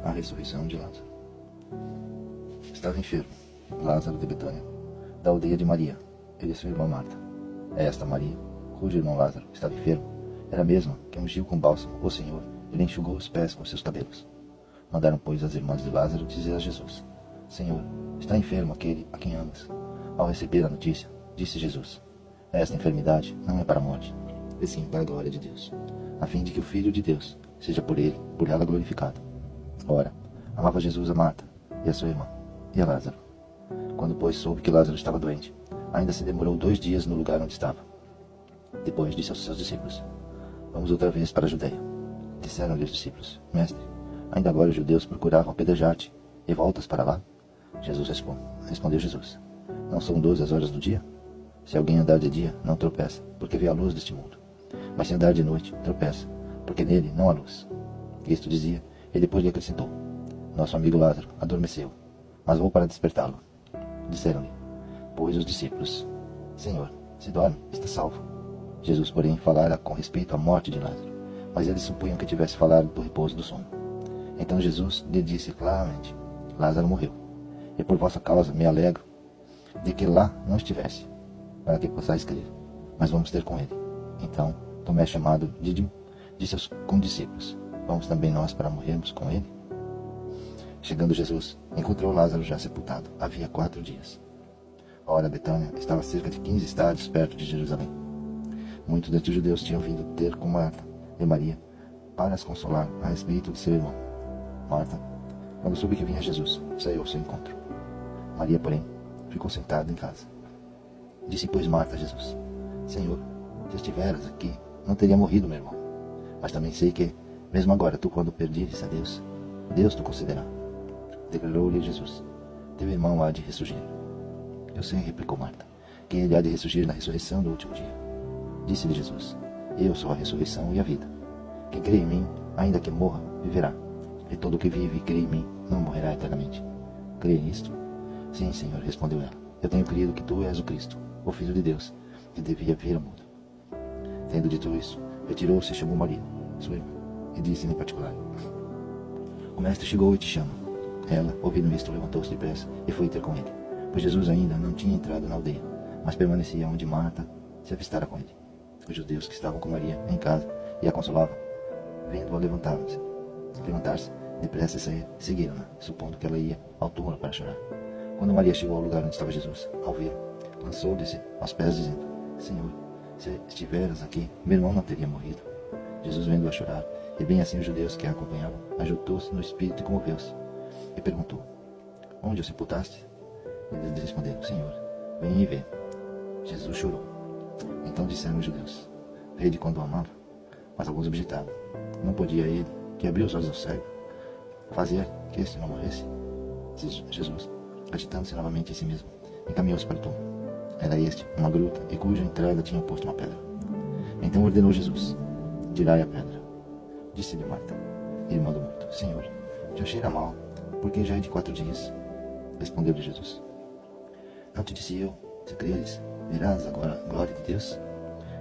A ressurreição de Lázaro. Estava enfermo, Lázaro de Betânia, da aldeia de Maria e de sua irmã Marta. Esta Maria, cujo irmão Lázaro estava enfermo, era a mesma que ungiu com bálsamo o Senhor e lhe enxugou os pés com seus cabelos. Mandaram, pois, as irmãs de Lázaro dizer a Jesus: Senhor, está enfermo aquele a quem amas. Ao receber a notícia, disse Jesus: Esta enfermidade não é para a morte, e sim para a glória de Deus, a fim de que o Filho de Deus seja por ela glorificado. Ora, amava Jesus a Marta, e a sua irmã, e a Lázaro. Quando, pois, soube que Lázaro estava doente, ainda se demorou 2 dias no lugar onde estava. Depois disse aos seus discípulos: Vamos outra vez para a Judeia. Disseram-lhe os discípulos: Mestre, ainda agora os judeus procuravam apedrejar-te, e voltas para lá? Respondeu Jesus: Não são 12 as horas do dia? Se alguém andar de dia, não tropeça, porque vê a luz deste mundo. Mas se andar de noite, tropeça, porque nele não há luz. Isto dizia, e depois lhe acrescentou: Nosso amigo Lázaro adormeceu, mas vou para despertá-lo. Disseram-lhe, pois, os discípulos: Senhor, se dorme, está salvo. Jesus, porém, falara com respeito à morte de Lázaro, mas eles supunham que tivesse falado do repouso do sono. Então Jesus lhe disse claramente: Lázaro morreu, e por vossa causa me alegro de que lá não estivesse, para que possais crer, mas vamos ter com ele. Então Tomé, chamado Dídimo, disse aos condiscípulos: Vamos também nós para morrermos com ele? Chegando Jesus, encontrou Lázaro já sepultado, havia 4 dias. Ora, Betânia estava a cerca de 15 estádios perto de Jerusalém. Muitos dentre os judeus tinham vindo ter com Marta e Maria para as consolar a respeito de seu irmão. Marta, quando soube que vinha Jesus, saiu ao seu encontro. Maria, porém, ficou sentada em casa. Disse, pois, Marta a Jesus: Senhor, se estiveras aqui, não teria morrido meu irmão. Mas também sei que, mesmo agora, tu, quando pedires a Deus, Deus te concederá. Declarou-lhe Jesus: Teu irmão há de ressurgir. Eu sei, replicou Marta, que ele há de ressurgir na ressurreição do último dia. Disse-lhe Jesus: Eu sou a ressurreição e a vida. Quem crê em mim, ainda que morra, viverá. E todo o que vive e crê em mim não morrerá eternamente. Crê nisto? Sim, Senhor, respondeu ela. Eu tenho crido que tu és o Cristo, o Filho de Deus, que devia vir ao mundo. Tendo dito isso, retirou-se e chamou Maria, sua irmã, e disse-lhe em particular: O mestre chegou e te chama. Ela, ouvindo isto, levantou-se depressa e foi ter com ele, pois Jesus ainda não tinha entrado na aldeia, mas permanecia onde Marta se avistara com ele. Os judeus que estavam com Maria em casa e a consolavam, vendo-a levantar-se depressa e sair, seguiram-na, supondo que ela ia ao túmulo para chorar. Quando Maria chegou ao lugar onde estava Jesus, ao ver, lançou-lhe-se aos pés, dizendo: Senhor, se estiveras aqui, meu irmão não teria morrido. Jesus, vendo-a chorar, e bem assim os judeus que a acompanhavam, agitou-se no espírito e comoveu-se, e perguntou: Onde o sepultaste? Eles responderam: Senhor, vem e vê. Jesus chorou. Então disseram os judeus: Vede quando o amava. Mas alguns objetavam: Não podia ele, que abriu os olhos ao cego, fazer que este não morresse? Jesus, agitando-se novamente em si mesmo, encaminhou-se para o túmulo. Era este uma gruta, e cuja entrada tinha posto uma pedra. Então ordenou Jesus: Tirai a pedra. Disse-lhe Marta, irmã do morto: Senhor, já cheira mal, porque já é de 4 dias. Respondeu-lhe Jesus: Não te disse eu, se creres, verás agora a glória de Deus?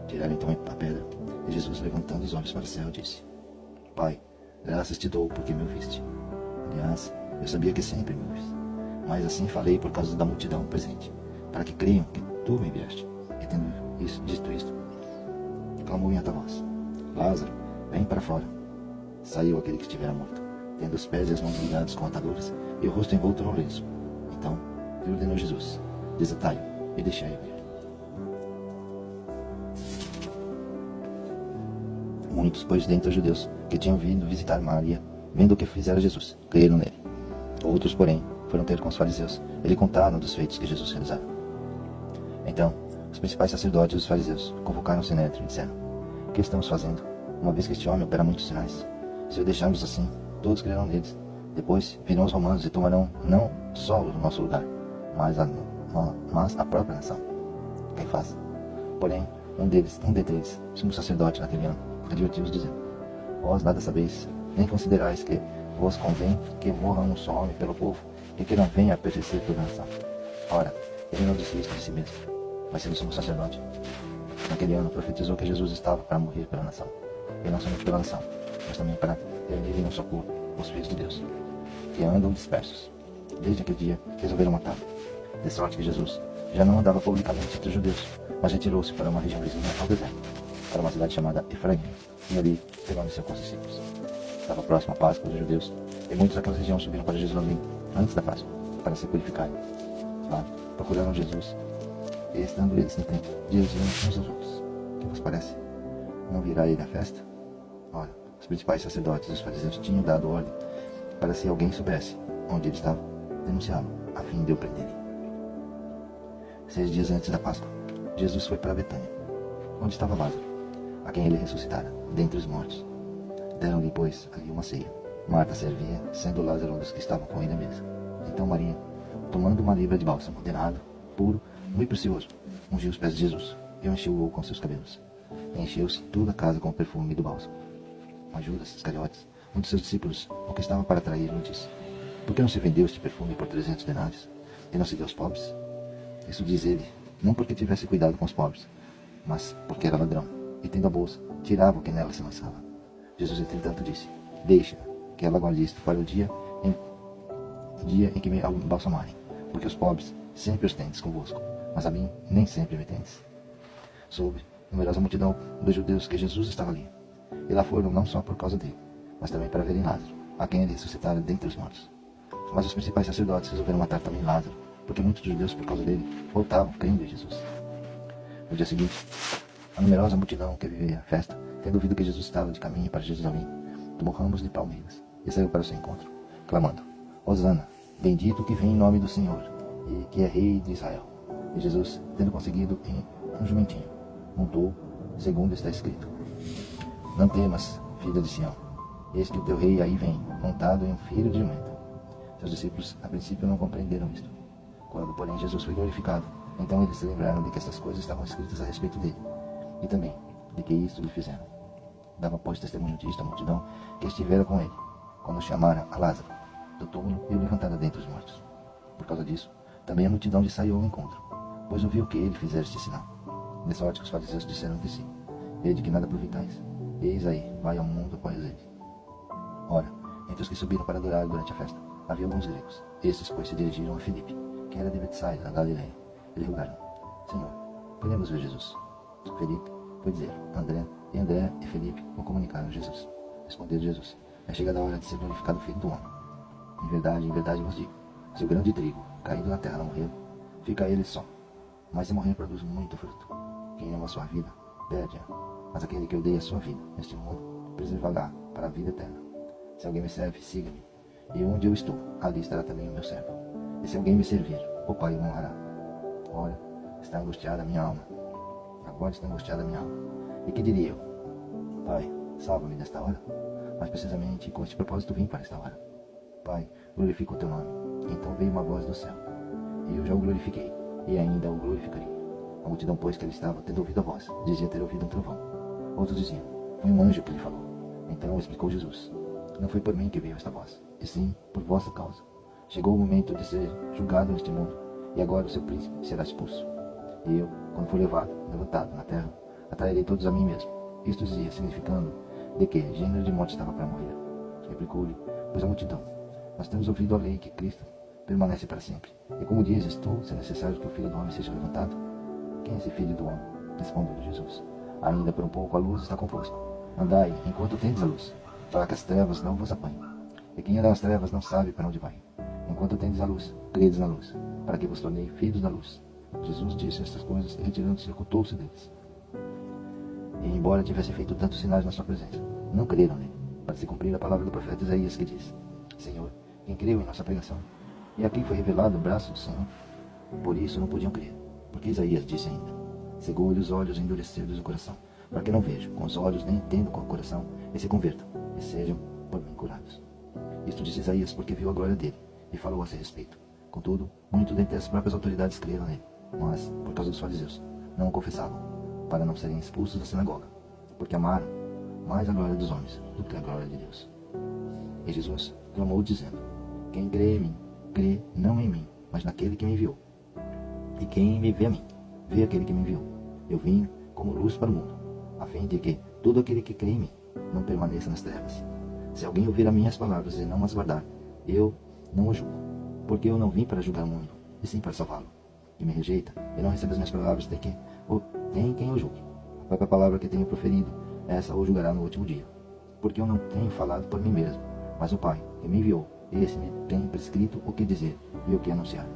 Tiraram então a pedra, e Jesus, levantando os olhos para o céu, disse: Pai, graças te dou porque me ouviste. Aliás, eu sabia que sempre me ouves, mas assim falei por causa da multidão presente, para que creiam que tu me enviaste. E tendo dito isto, clamou em alta voz: Lázaro, vem para fora. Saiu aquele que estivera morto, tendo os pés e as mãos ligados com ataduras e o rosto envolto no lenço. Então lhe ordenou Jesus: Desatai-o e deixai-o ir. Muitos, pois, dentre os judeus que tinham vindo visitar Maria, vendo o que fizera Jesus, creram nele. Outros, porém, foram ter com os fariseus e lhe contaram dos feitos que Jesus realizara. Então os principais sacerdotes e os fariseus convocaram o sinédrio e disseram: Que estamos fazendo, uma vez que este homem opera muitos sinais? Se o deixarmos assim, todos crerão neles. Depois virão os romanos e tomarão não só o nosso lugar, mas a própria nação. Quem faz? Porém, um dentre eles, sumo sacerdote naquele ano, advertiu-os dizendo: Vós nada sabeis, nem considerais que vos convém que morra um só homem pelo povo, e que não venha a perecer toda a nação. Ora, ele não disse isto de si mesmo, mas sendo sumo sacerdote. Naquele ano profetizou que Jesus estava para morrer pela nação, e não somente pela nação, mas também para ter nele um só corpo, os filhos de Deus. que andam dispersos. Desde aquele dia, resolveram matá-lo. De sorte que Jesus já não andava publicamente entre os judeus, mas retirou-se para uma região vizinha ao deserto, para uma cidade chamada Efraim, e ali permaneceu com os discípulos. Estava próximo à Páscoa dos judeus, e muitos daquela região subiram para Jerusalém antes da Páscoa, para se purificarem. Lá, procuraram Jesus, e estando eles no templo, diziam uns aos outros: que vos parece? Não virá ele à festa? Ora, os principais sacerdotes e os fariseus tinham dado ordem para, se alguém soubesse onde ele estava, denunciá-lo, a fim de o prenderem. 6 dias antes da Páscoa, Jesus foi para Betânia, onde estava Lázaro, a quem ele ressuscitara dentre os mortos. Deram-lhe, pois, ali uma ceia. Marta servia, sendo Lázaro um dos que estavam com ele à mesa. Então Maria, tomando uma libra de bálsamo denado, puro, muito precioso, ungiu os pés de Jesus e o encheu com seus cabelos. E encheu-se toda a casa com o perfume do bálsamo. Mas Judas Iscariotes, um dos seus discípulos, o que estava para trair-lo, disse: por que não se vendeu este perfume por 300 denários e não se deu aos pobres? Isso diz ele, não porque tivesse cuidado com os pobres, mas porque era ladrão, e tendo a bolsa, tirava o que nela se lançava. Jesus, entretanto, disse: deixa que ela guarde isto para o dia em que me embalsamarem, porque os pobres sempre os tendes convosco, mas a mim nem sempre me tendes. Soube numerosa multidão dos judeus que Jesus estava ali, e lá foram não só por causa dele, mas também para verem Lázaro, a quem ele ressuscitara dentre os mortos. Mas os principais sacerdotes resolveram matar também Lázaro, porque muitos judeus, por causa dele, voltavam crendo em Jesus. No dia seguinte, a numerosa multidão que vivia a festa, tendo ouvido que Jesus estava de caminho para Jerusalém, tomou ramos de palmeiras e saiu para o seu encontro, clamando: Hosana, bendito que vem em nome do Senhor, e que é Rei de Israel. E Jesus, tendo conseguido em um jumentinho, montou, segundo está escrito: não temas, filha de Sião, eis que o teu rei aí vem, montado em um filho de jumento. Seus discípulos, a princípio, não compreenderam isto. Quando, porém, Jesus foi glorificado, então eles se lembraram de que estas coisas estavam escritas a respeito dele, e também de que isto lhe fizeram. Dava, pois, testemunho disto a multidão que estivera com ele, quando chamara a Lázaro do túmulo e o levantara dentre os mortos. Por causa disso, também a multidão lhe saiu ao encontro, pois ouviu que ele fizera este sinal. De sorte que os fariseus disseram de si: vede que nada aproveitais, eis aí, vai ao mundo após ele. Ora, entre os que subiram para adorar durante a festa, havia alguns gregos. Estes, pois, se dirigiram a Filipe, que era de Betsaida, da Galileia, e lhe rogaram: Senhor, queremos ver Jesus. Filipe foi dizer André e Filipe o comunicaram a Jesus. Respondeu Jesus: é chegada a hora de ser glorificado o Filho do Homem. Em verdade vos digo, se o grão de trigo caído na terra não morrer, fica ele só, mas se morrer produz muito fruto. Quem ama a sua vida, perde-a, mas aquele que odeia a sua vida neste mundo, preservará para a vida eterna. Se alguém me serve, siga-me, e onde eu estou, ali estará também o meu servo. E se alguém me servir, o Pai o honrará. Ora, está angustiada a minha alma. Agora está angustiada a minha alma. E que diria eu? Pai, salva-me desta hora. Mas precisamente com este propósito vim para esta hora. Pai, glorifica o teu nome. Então veio uma voz do céu, e eu já o glorifiquei, e ainda o glorificarei. A multidão, pois, que ali estava, tendo ouvido a voz, dizia ter ouvido um trovão. Outros diziam: foi um anjo que lhe falou. Então explicou Jesus: não foi por mim que veio esta voz, e sim por vossa causa. Chegou o momento de ser julgado neste mundo, e agora o seu príncipe será expulso. E eu, quando for levantado na terra, atrairei todos a mim mesmo. Isto dizia, significando de que gênero de morte estava para morrer. Replicou-lhe, pois a multidão: nós temos ouvido a lei que Cristo permanece para sempre. E como dizes tu, se é necessário que o Filho do Homem seja levantado? Quem é esse Filho do Homem? Respondeu Jesus: ainda por um pouco a luz está convosco. Andai, enquanto tendes a luz, para que as trevas não vos apanhem. E quem anda nas trevas não sabe para onde vai. Enquanto tendes a luz, credes na luz, para que vos tornei filhos da luz. Jesus disse estas coisas e, retirando-se, ocultou-se deles. E, embora tivesse feito tantos sinais na sua presença, não creram nele, para se cumprir a palavra do profeta Isaías, que diz: Senhor, quem creu em nossa pregação? E aqui foi revelado o braço do Senhor. Por isso não podiam crer, porque Isaías disse ainda: cegou-lhe os olhos e endureceu-lhes o coração, para que não vejam com os olhos nem entendam com o coração, e se convertam, e sejam por mim curados. Isto disse Isaías porque viu a glória dele, e falou a seu respeito. Contudo, muitos dentre as próprias autoridades creram nele, mas, por causa dos fariseus, não o confessavam, para não serem expulsos da sinagoga, porque amaram mais a glória dos homens do que a glória de Deus. E Jesus clamou dizendo: quem crê em mim, crê não em mim, mas naquele que me enviou. E quem me vê a mim, vê aquele que me enviou. Eu vim como luz para o mundo, a fim de que todo aquele que crê em mim não permaneça nas trevas. Se alguém ouvir as minhas palavras e não as guardar, Eu não o julgo, porque eu não vim para julgar o mundo, e sim para salvá-lo. E me rejeita, e não recebe as minhas palavras, tem quem o julgue. A própria palavra que tenho proferido, essa o julgará no último dia. Porque eu não tenho falado por mim mesmo, mas o Pai, que me enviou, esse me tem prescrito o que dizer e o que anunciar.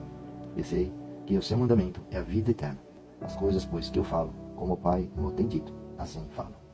E sei que o seu mandamento é a vida eterna. As coisas, pois, que eu falo, como o Pai me tem dito, assim falo.